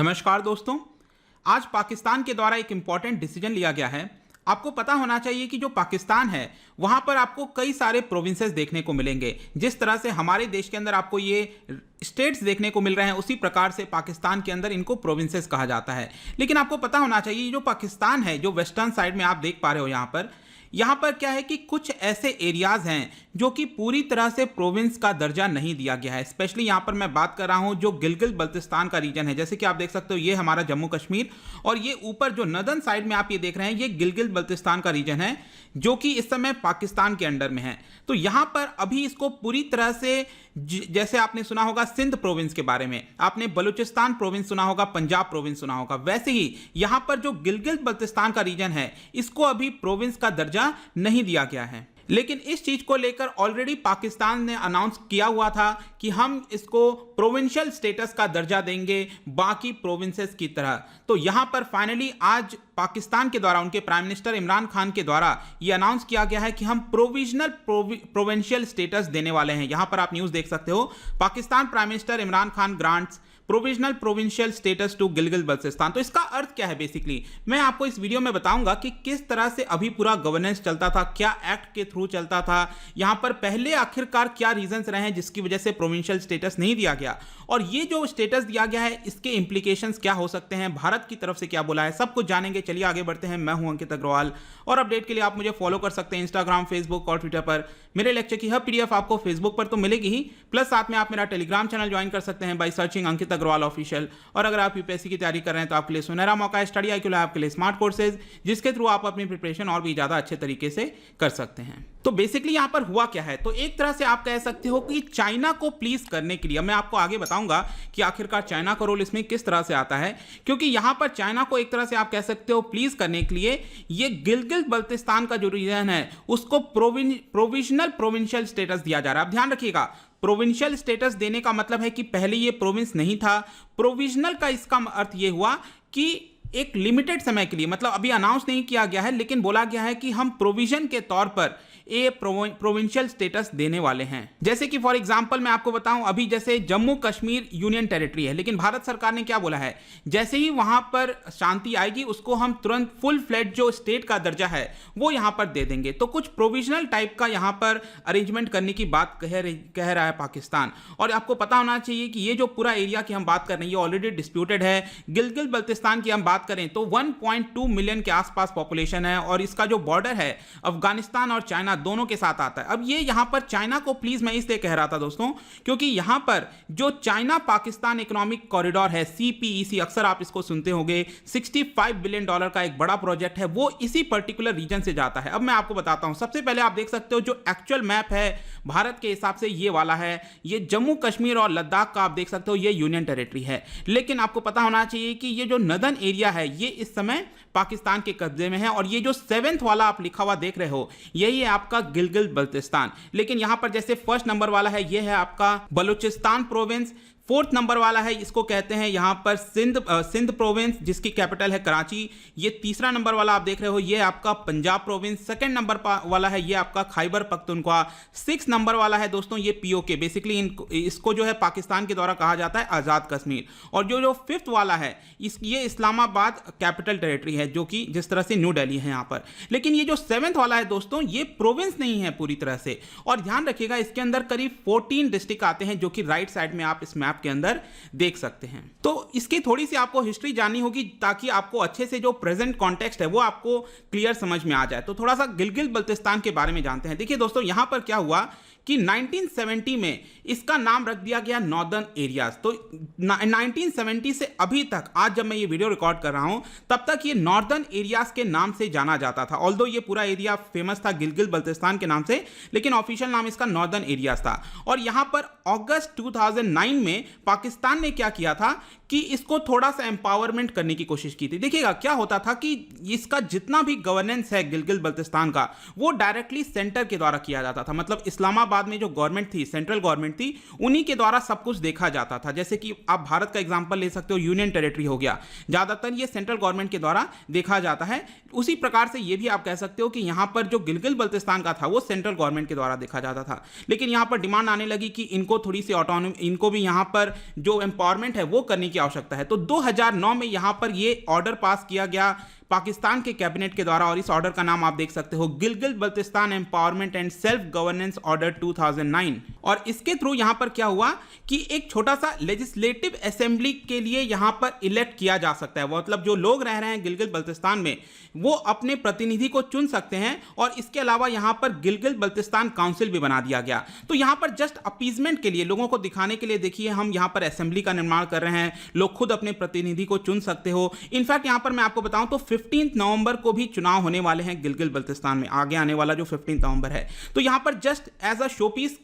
नमस्कार दोस्तों। आज पाकिस्तान के द्वारा एक इम्पॉर्टेंट डिसीजन लिया गया है। आपको पता होना चाहिए कि जो पाकिस्तान है वहां पर आपको कई सारे प्रोविंसेस देखने को मिलेंगे। जिस तरह से हमारे देश के अंदर आपको ये स्टेट्स देखने को मिल रहे हैं, उसी प्रकार से पाकिस्तान के अंदर इनको प्रोविंसेस कहा जाता है। लेकिन आपको पता होना चाहिए जो पाकिस्तान है, जो वेस्टर्न साइड में आप देख पा रहे हो यहाँ पर क्या है कि कुछ ऐसे एरियाज हैं जो कि पूरी तरह से प्रोविंस का दर्जा नहीं दिया गया है। स्पेशली यहाँ पर मैं बात कर रहा हूँ जो गिलगित बल्तिस्तान का रीजन है। जैसे कि आप देख सकते हो ये हमारा जम्मू कश्मीर, और ये ऊपर जो नदर्न साइड में आप ये देख रहे हैं ये गिलगित बल्तिस्तान का रीजन है जो कि इस समय पाकिस्तान के अंडर में है। तो यहाँ पर अभी इसको पूरी तरह से, जैसे आपने सुना होगा सिंध प्रोविंस के बारे में, आपने बलूचिस्तान प्रोविंस सुना होगा, पंजाब प्रोविंस सुना होगा, वैसे ही यहाँ पर जो गिलगित बल्तिस्तान का रीजन है इसको अभी प्रोविंस का दर्जा नहीं दिया गया है। लेकिन इस चीज को लेकर ऑलरेडी पाकिस्तान ने अनाउंस किया हुआ था कि हम इसको प्रोविंशियल स्टेटस का दर्जा देंगे बाकी प्रोविंसेस की तरह। तो यहां पर फाइनली आज पाकिस्तान के द्वारा, उनके प्राइम मिनिस्टर इमरान खान के द्वारा यह अनाउंस किया गया है कि हम प्रोविजनल प्रोविंशियल स्टेटस देने वाले हैं। यहां पर आप न्यूज देख सकते हो, Pakistan prime minister Imran Khan grants provisional provincial status to Gilgit Baltistan. तो इसका अर्थ क्या है, बेसिकली मैं आपको इस वीडियो में बताऊंगा कि किस तरह से अभी पूरा गवर्नेंस चलता था, क्या एक्ट के थ्रू चलता था, यहां पर पहले आखिरकार क्या रीजंस रहे हैं जिसकी वजह से प्रोविंशियल स्टेटस नहीं दिया गया, और ये जो स्टेटस दिया गया है इसके इंप्लीकेशंस क्या हो सकते हैं, भारत की तरफ से क्या बोला है, सब कुछ जानेंगे। चलिए आगे बढ़ते हैं। मैं हूं अंकित अग्रवाल और अपडेट के लिए आप मुझे फॉलो कर सकते हैं इंस्टाग्राम, फेसबुक और ट्विटर पर। मेरे लेक्चर की हर पीडीएफ आपको फेसबुक पर तो मिलेगी ही, प्लस साथ में आप मेरा टेलीग्राम चैनल ज्वाइन कर सकते हैं by searching Ankit Agarwal official. और अगर आप यूपीएससी की तैयारी कर रहे हैं तो आपके लिए सुनहरा मौका है स्टडी IQ लैब के लिए स्मार्ट कोर्सेज, जिसके थ्रू आप अपनी प्रिपरेशन और भी ज्यादा अच्छे तरीके से कर सकते हैं। तो बेसिकली यहां पर हुआ क्या है, तो एक तरह से आप कह सकते हो कि चाइना को प्लीज करने के लिए, मैं आपको आगे बताऊंगा कि आखिरकार चाइना का रोल इसमें किस तरह से आता है, क्योंकि यहां पर चाइना को एक तरह से आप कह सकते हो प्लीज करने के लिए ये गिलगित बल्तिस्तान का जो रीजन है उसको प्रोविजनल प्रोविंशियल स्टेटस दिया जा रहा है। अब ध्यान रखिएगा, प्रोविंशियल स्टेटस देने का मतलब है कि पहले ये प्रोविंस नहीं था। प्रोविजनल का इसका अर्थ ये हुआ कि एक लिमिटेड समय के लिए, मतलब अभी अनाउंस नहीं किया गया है लेकिन बोला गया है कि हम प्रोविजन के तौर पर ये प्रोविंशियल स्टेटस देने वाले हैं। जैसे कि फॉर एग्जांपल मैं आपको बताऊं, अभी जैसे जम्मू कश्मीर यूनियन टेरिटरी है, लेकिन भारत सरकार ने क्या बोला है, जैसे ही वहां पर शांति आएगी उसको हम तुरंत फुल फ्लेड जो स्टेट का दर्जा है वो यहां पर दे देंगे। तो कुछ प्रोविजनल टाइप का यहां पर अरेंजमेंट करने की बात कह रहा है पाकिस्तान। और आपको पता होना चाहिए कि ये जो पूरा एरिया की हम बात कर रहे हैं ये ऑलरेडी डिस्प्यूटेड है। गिलगित बल्तिस्तान की हम बात करें तो 1.2 मिलियन के आसपास पॉपुलेशन है, और इसका जो बॉर्डर है अफगानिस्तान और चाइना दोनों के साथ आता है। अब ये यहां पर चाइना को प्लीज मैं इसलिए कह रहा था दोस्तों, क्योंकि यहां पर जो चाइना पाकिस्तान इकोनॉमिक कॉरिडोर है CPEC, अक्सर आप इसको सुनते होंगे, $65 बिलियन का एक बड़ा प्रोजेक्ट है, वो इसी पर्टिकुलर रीजन से जाता है। अब मैं आपको बताता हूं, सबसे पहले आप देख सकते हो जो एक्चुअल मैप है भारत के हिसाब से ये वाला है, ये जम्मू कश्मीर और लद्दाख का आप देख सकते हो ये यूनियन टेरिटरी है। लेकिन आपको पता होना चाहिए कि ये जो नदर्न एरिया है ये इस समय पाकिस्तान के कब्जे में है, और ये जो 7th वाला आप लिखा हुआ देख रहे हो यही है आपका गिलगित बल्तिस्तान। लेकिन यहां पर जैसे फर्स्ट नंबर वाला है ये है आपका बलूचिस्तान प्रोविंस, 4th नंबर वाला है इसको कहते हैं यहां पर सिंध प्रोविंस जिसकी कैपिटल है कराची। ये तीसरा नंबर वाला आप देख रहे हो ये आपका पंजाब प्रोविंस। 2nd नंबर वाला है ये आपका खैबर पख्तूनख्वा। 6th नंबर वाला है दोस्तों ये POK, बेसिकली इसको जो है पाकिस्तान के द्वारा कहा जाता है आजाद कश्मीर। और जो 5th वाला है ये इस्लामाबाद कैपिटल टेरिटरी है, जो कि जिस तरह से न्यू दिल्ली है यहां पर। लेकिन ये जो 7th वाला है दोस्तों ये प्रोविंस नहीं है पूरी तरह से। और ध्यान रखिएगा इसके अंदर करीब 14 डिस्ट्रिक्ट आते हैं, जो कि राइट साइड में आप इस मैप के अंदर देख सकते हैं। तो इसकी थोड़ी सी आपको हिस्ट्री जाननी होगी ताकि आपको अच्छे से जो प्रेजेंट कॉन्टेक्स्ट है वो आपको क्लियर समझ में आ जाए। तो थोड़ा सा गिलगित बल्तिस्तान के बारे में जानते हैं। देखिए दोस्तों यहां पर क्या हुआ कि 1970 में इसका नाम रख दिया गया नॉर्दर्न एरियाज। तो 1970 से अभी तक, आज जब मैं ये वीडियो रिकॉर्ड कर रहा हूं तब तक ये नॉर्दर्न एरियाज के नाम से जाना जाता था। ऑल्दो ये पूरा एरिया फेमस था गिलगित बल्तिस्तान के नाम से, लेकिन ऑफिशियल नाम इसका नॉर्दर्न एरियाज था। और यहां पर अगस्त 2009 में पाकिस्तान ने क्या किया था कि इसको थोड़ा सा एम्पावरमेंट करने की कोशिश की थी। देखिएगा क्या होता था कि इसका जितना भी गवर्नेंस है गिलगित बल्तिस्तान का वो डायरेक्टली सेंटर के द्वारा किया जाता था, मतलब इस्लामाबाद इस्लामाबाद में जो गवर्नमेंट थी, सेंट्रल गवर्नमेंट थी, उन्हीं के द्वारा सब कुछ देखा जाता था। जैसे कि आप भारत का एग्जांपल ले सकते हो, यूनियन टेरिटरी हो गया, ज्यादातर ये सेंट्रल गवर्नमेंट के द्वारा देखा जाता है। उसी प्रकार से ये भी आप कह सकते हो कि यहां पर जो गिलगित बल्तिस्तान का था वो सेंट्रल गवर्नमेंट के द्वारा देखा जाता था। लेकिन यहां पर डिमांड आने लगी कि इनको थोड़ी सी ऑटोनॉमी, इनको भी यहां पर जो एम्पावरमेंट है वो करने की आवश्यकता है। तो 2009 में यहां पर ये ऑर्डर पास किया गया पाकिस्तान के कैबिनेट के द्वारा, और इस ऑर्डर का नाम आप देख सकते हो, Gilgit Baltistan empowerment and self governance order 2009। और इसके थ्रू यहां पर क्या हुआ कि एक छोटा सा लेजिस्लेटिव असेंबली के लिए यहां पर इलेक्ट किया जा सकता है। मतलब जो लोग रह रहे हैं गिलगित बल्तिस्तान में वो अपने प्रतिनिधि को चुन सकते हैं, और इसके अलावा यहां पर गिलगित बल्तिस्तान काउंसिल भी बना दिया गया। तो यहां पर जस्ट अपीजमेंट के लिए, लोगों को दिखाने के लिए, देखिए हम यहां पर असेंबली का निर्माण कर रहे हैं, लोग खुद अपने प्रतिनिधि को चुन सकते हो। इनफैक्ट यहां पर मैं आपको बताऊं तो 15 नवंबर को भी चुनाव होने वाले हैं गिलगित बल्तिस्तान में, आगे आने वाला जो 15 नवंबर है। तो यहां पर जस्ट एज अ शोपीस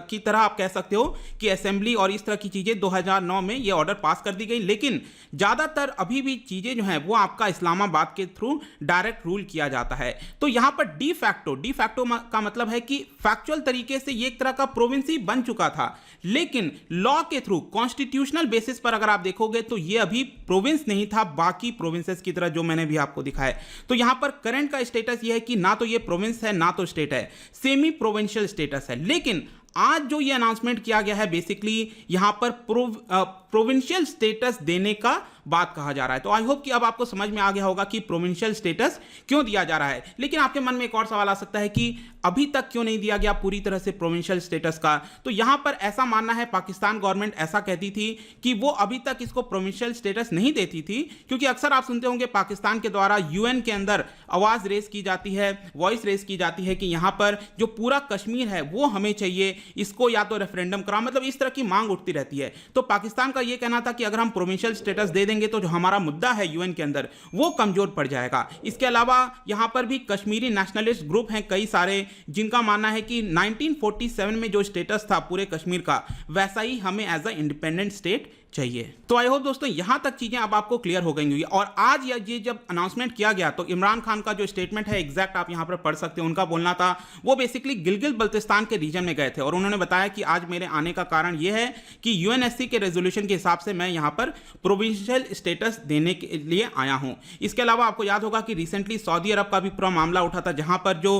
की तरह आप कह सकते हो कि असेंबली और इस तरह की चीजें 2009 में ये ऑर्डर पास कर दी गई। लेकिन ज्यादातर अभी भी चीजें जो हैं वो आपका इस्लामाबाद के थ्रू डायरेक्ट रूल किया जाता है। तो यहां पर डी फैक्टो का मतलब है कि फैक्चुअल तरीके से ये एक तरह का प्रोविंस ही बन चुका था, लेकिन लॉ के थ्रू कॉन्स्टिट्यूशनल बेसिस पर अगर आप देखोगे तो ये अभी प्रोविंस नहीं था बाकी प्रोविंसेस की तरह जो मैंने भी आपको दिखाया। तो यहां पर करंट का स्टेटस ये है कि ना तो ये प्रोविंस है ना तो स्टेट है, सेमी प्रोविंशियल स्टेटस है। लेकिन आज जो ये अनाउंसमेंट किया गया है बेसिकली यहां पर प्रोविंशियल स्टेटस देने का बात कहा जा रहा है। तो आई होप कि अब आपको समझ में आ गया होगा कि प्रोविंशियल स्टेटस क्यों दिया जा रहा है। लेकिन आपके मन में एक और सवाल आ सकता है कि अभी तक क्यों नहीं दिया गया पूरी तरह से प्रोविंशियल स्टेटस का। तो यहां पर ऐसा मानना है, पाकिस्तान गवर्नमेंट ऐसा कहती थी कि वो अभी तक इसको प्रोविंशियल स्टेटस नहीं देती थी, क्योंकि अक्सर आप सुनते होंगे पाकिस्तान के द्वारा यूएन के अंदर आवाज रेस की जाती है, वॉइस रेस की जाती है कि यहां पर जो पूरा कश्मीर है वो हमें चाहिए, इसको या तो रेफरेंडम कराओ, मतलब इस तरह की मांग उठती रहती है। तो पाकिस्तान का यह कहना था कि अगर हम प्रोविंशियल स्टेटस दे देंगे तो जो हमारा मुद्दा है यूएन के अंदर वो कमजोर पड़ जाएगा। इसके अलावा यहां पर भी कश्मीरी नेशनलिस्ट ग्रुप हैं कई सारे, जिनका मानना है कि 1947 में जो स्टेटस था पूरे कश्मीर का वैसा ही हमें एज अ इंडिपेंडेंट स्टेट चाहिए। तो आई होप दोस्तों यहां तक चीजें अब आपको क्लियर हो गई होंगी। और आज ये जब अनाउंसमेंट किया गया तो इमरान खान का जो स्टेटमेंट है एग्जैक्ट आप यहां पर पढ़ सकते हो, उनका बोलना था वो बेसिकली गिलगित बल्तिस्तान के रीजन में गए थे और उन्होंने बताया कि आज मेरे आने का कारण यह है कि यूएनएससी के रेजोल्यूशन के हिसाब से मैं यहां पर प्रोविंशियल स्टेटस देने के लिए आया हूं। इसके अलावा आपको याद होगा कि रिसेंटली सऊदी अरब का भी पूरा मामला उठा था, जहां पर जो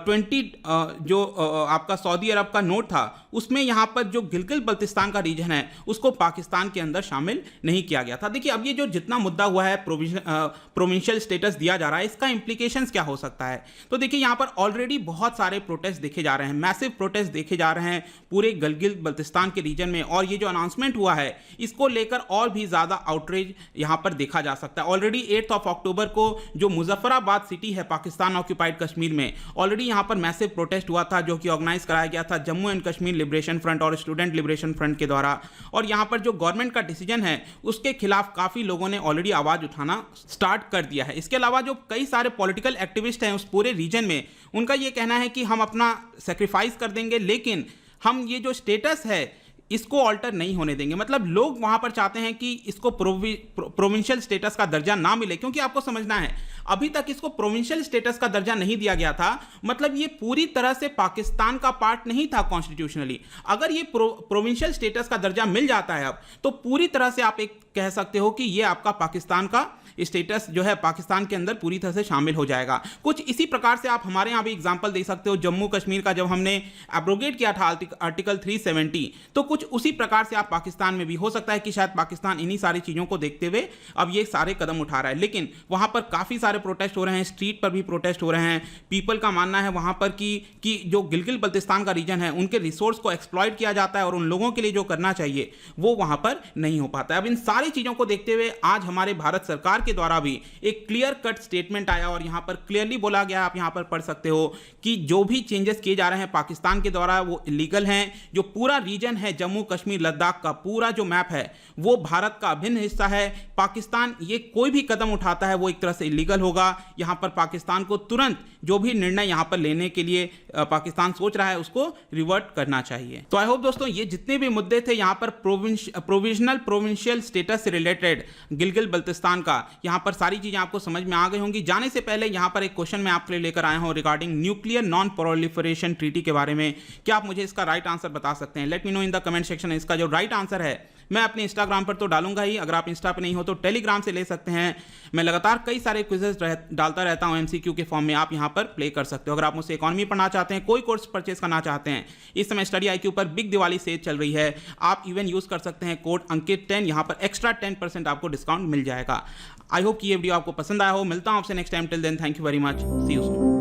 20 आपका सऊदी अरब का नोट था उसमें यहां पर जो गिलगित बल्तिस्तान का रीजन है उसको पाकिस्तान के अंदर शामिल नहीं किया गया था। देखिए अब ये जो जितना मुद्दा हुआ है प्रोविंशियल स्टेटस दिया जा रहा है, इसका इंप्लीकेशंस क्या हो सकता है। तो देखिए यहां पर ऑलरेडी बहुत सारे प्रोटेस्ट देखे जा रहे हैं, मैसिव प्रोटेस्ट देखे जा रहे हैं पूरे गिलगित बल्तिस्तान के रीजन में, और ये जो अनाउंसमेंट हुआ है इसको लेकर और भी ज्यादा आउटरीच यहां पर देखा जा सकता है। ऑलरेडी 8 अक्टूबर को जो मुजफ्फराबाद सिटी है पाकिस्तान ऑक्यूपाइड कश्मीर में, ऑलरेडी यहां पर मैसिव प्रोटेस्ट हुआ था जो कि ऑर्गेनाइज कराया गया था Jammu and Kashmir liberation front और स्टूडेंट लिबरेशन फ्रंट के द्वारा। और यहां पर जो गवर्नमेंट का डिसीजन है उसके खिलाफ काफी लोगों ने ऑलरेडी आवाज उठाना स्टार्ट कर दिया है। इसके अलावा जो कई सारे पॉलिटिकल एक्टिविस्ट हैं उस पूरे रीजन में, उनका यह कहना है कि हम अपना सेक्रीफाइस कर देंगे लेकिन हम ये जो स्टेटस है इसको ऑल्टर नहीं होने देंगे। मतलब लोग वहां पर चाहते हैं कि इसको प्रोविंशियल स्टेटस का दर्जा ना मिले, क्योंकि आपको समझना है अभी तक इसको प्रोविंशियल स्टेटस का दर्जा नहीं दिया गया था, मतलब ये पूरी तरह से पाकिस्तान का पार्ट नहीं था कॉन्स्टिट्यूशनली। अगर ये प्रोविंशियल स्टेटस का दर्जा मिल जाता है अब, तो पूरी तरह से आप एक कह सकते हो कि ये आपका पाकिस्तान का स्टेटस जो है पाकिस्तान के अंदर पूरी तरह से शामिल हो जाएगा। कुछ इसी प्रकार से आप हमारे यहाँ भी एग्जांपल दे सकते हो, जम्मू कश्मीर का जब हमने एब्रोगेट किया था आर्टिकल 370, तो कुछ उसी प्रकार से आप पाकिस्तान में भी हो सकता है कि शायद पाकिस्तान इन्हीं सारी चीजों को देखते हुए अब ये सारे कदम उठा रहा है। लेकिन वहां पर काफी सारे प्रोटेस्ट हो रहे हैं, स्ट्रीट पर भी प्रोटेस्ट हो रहे हैं। पीपल का मानना है वहां पर कि जो गिलगित बल्तिस्तान का रीजन है उनके रिसोर्स को एक्सप्लॉइट किया जाता है और उन लोगों के लिए जो करना चाहिए वो वहां पर नहीं हो पाता है। अब इन सारी चीजों को देखते हुए आज हमारे भारत सरकार के द्वारा भी एक क्लियर कट स्टेटमेंट आया और यहां पर क्लियरली बोला गया, आप यहां पर पढ़ सकते हो कि जो भी चेंजेस किए जा रहे हैं पाकिस्तान के द्वारा वो इलीगल हैं। जो पूरा रीजन है जम्मू कश्मीर लद्दाख का पूरा जो मैप है वो भारत का अभिन्न हिस्सा है। पाकिस्तान ये कोई भी कदम उठाता है वो एक तरह से इलीगल होगा। यहाँ पर पाकिस्तान को तुरंत जो भी निर्णय यहाँ पर लेने के लिए पाकिस्तान सोच रहा है उसको रिवर्ट करना चाहिए। तो आई होप दोस्तों ये जितने भी मुद्दे थे यहाँ पर प्रोविजनल प्रोविंशियल स्टेटस से रिलेटेड गिलगित बल्तिस्तान का, यहाँ पर सारी चीजें आपको समझ में आ गई होंगी। जाने से पहले यहाँ पर एक क्वेश्चन मैं आपके लिए लेकर आया हूँ regarding nuclear non proliferation treaty के बारे में। क्या आप मुझे इसका राइट आंसर बता सकते हैं? Let me know in the comment section. इसका जो राइट आंसर है मैं अपने इंस्टाग्राम पर तो डालूंगा ही, अगर आप इंस्टा पर नहीं हो तो टेलीग्राम से ले सकते हैं। मैं लगातार कई सारे क्विजेस डालता रहता हूं एमसीक्यू के फॉर्म में, आप यहां पर प्ले कर सकते हो। अगर आप मुझसे इकोनॉमी पढ़ना चाहते हैं, कोई कोर्स परचेस करना चाहते हैं, इस समय स्टडी IQ पर बिग दिवाली सेल चल रही है, आप इवन यूज कर सकते हैं कोड अंकित 10, यहां पर एक्स्ट्रा 10% आपको डिस्काउंट मिल जाएगा। आई होप कि ये वीडियो आपको पसंद आया हो। मिलता हूं आपसे next time. Till then thank you very much, see you soon.